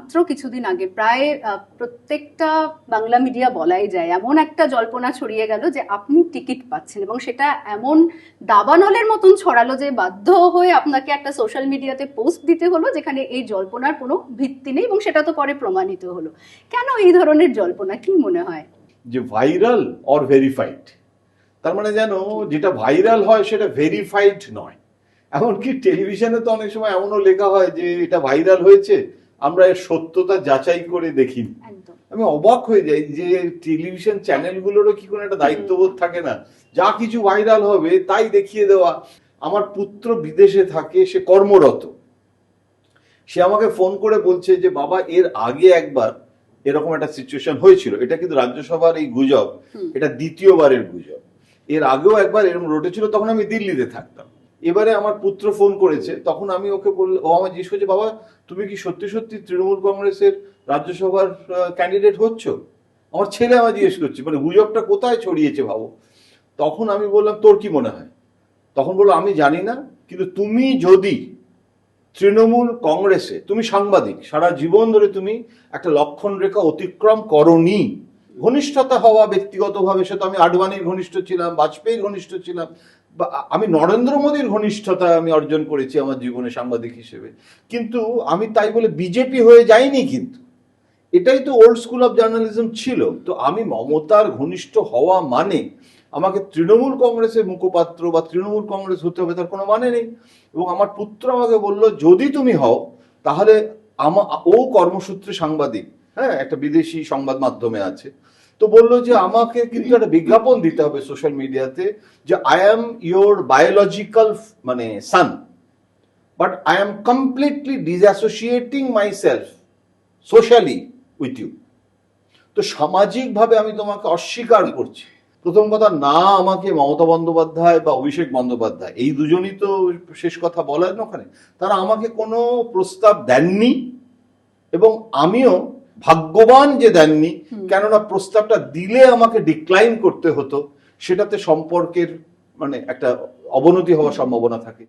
মাত্র কিছুদিন আগে প্রায় প্রত্যেকটা বাংলা মিডিয়া বলাই যায় এমন একটা জল্পনা ছড়িয়ে গেল যে আপনি টিকিট পাচ্ছেন, এবং সেটা এমন দাবানলের মতন ছড়ালো যে বাধ্য হয়ে আপনাকে একটা সোশ্যাল মিডিয়াতে পোস্ট দিতে হলো যেখানে এই জল্পনার কোনো ভিত্তি নেই, এবং সেটা তো পরে প্রমাণিত হলো। কেন এই ধরনের জল্পনা, কি মনে হয়? যে ভাইরাল অর ভেরিফাইড, তার মানে যেন যেটা ভাইরাল হয় সেটা ভেরিফাইড নয়। এমনকি টেলিভিশনে তো অনেক সময় এমনও লেখা হয় যে এটা ভাইরাল হয়েছে, আমরা এর সত্যতা যাচাই করে দেখি। আমি অবাক হয়ে যাই যে টেলিভিশন চ্যানেলগুলোরও কি কোনো একটা দায়িত্ববোধ থাকে না, যা কিছু ভাইরাল হবে তাই দেখিয়ে দেওয়া। আমার পুত্র বিদেশে থাকে, সে কর্মরত, সে আমাকে ফোন করে বলছে যে বাবা এর আগে একবার এরকম একটা সিচুয়েশন হয়েছিল, এটা কিন্তু রাজ্যসভার এই গুজব, এটা দ্বিতীয়বারের গুজব, এর আগেও একবার এরকম রটেছিল, তখন আমি দিল্লিতে থাকতাম। এবারে আমার পুত্র ফোন করেছে, তখন আমি ওকে বললাম, ও আমায় জিজ্ঞেস করছে বাবা তুমি কি সত্যি সত্যি তৃণমূল কংগ্রেসের রাজ্যসভার ক্যান্ডিডেট হচ্ছ? আমার ছেলে আমায় জিজ্ঞেস করছে, মানে গুজবটা কোথায় ছড়িয়েছে ভাবো। তখন আমি বললাম তোর কি মনে হয়? তখন বললো আমি জানি না, কিন্তু তুমি যদি তৃণমূল কংগ্রেসে, তুমি সাংবাদিক, সারা জীবন ধরে তুমি একটা লক্ষণ রেখা অতিক্রম করনি, ঘনিষ্ঠতা হওয়া ব্যক্তিগতভাবে, সে তো আমি আডবাণীর ঘনিষ্ঠ ছিলাম, বাজপেয়ীর ঘনিষ্ঠ ছিলাম, বা আমি নরেন্দ্র মোদীর ঘনিষ্ঠতা আমি অর্জন করেছি আমার জীবনে সাংবাদিক হিসেবে, কিন্তু আমি তাই বলে বিজেপি হয়ে যাইনি। কিন্তু এটাই তো ওল্ড স্কুল অফ জার্নালিজম ছিল। তো আমি মমতার ঘনিষ্ঠ হওয়া মানে আমাকে তৃণমূল কংগ্রেসের মুখপাত্র বা তৃণমূল কংগ্রেস হতে হবে তার কোনো মানে নেই। এবং আমার পুত্র আমাকে বলল যদি তুমি হও তাহলে ও কর্মসূত্রে সাংবাদিক, হ্যাঁ, একটা বিদেশি সংবাদ মাধ্যমে আছে, তো বললো যে আমাকে কিন্তু একটা বিজ্ঞাপন দিতে হবে সোশ্যাল মিডিয়াতে যে আই অ্যাম ইয়োর বায়োলজিক্যাল মানে son, but I am completely disassociating myself socially with you. তো সামাজিকভাবে আমি তোমাকে অস্বীকার করছি। প্রথম কথা, না আমাকে মমতা বন্দ্যোপাধ্যায় বা অভিষেক বন্দ্যোপাধ্যায়, এই দুজনই তো শেষ কথা বলেন ওখানে, তারা আমাকে কোনো প্রস্তাব দেননি, এবং আমিও ভাগ্যবান যে দেননি, কেননা প্রস্তাবটা দিলে আমাকে ডিক্লাইন করতে হতো, সেটাতে সম্পর্কের মানে একটা অবনতি হওয়ার সম্ভাবনা থাকে।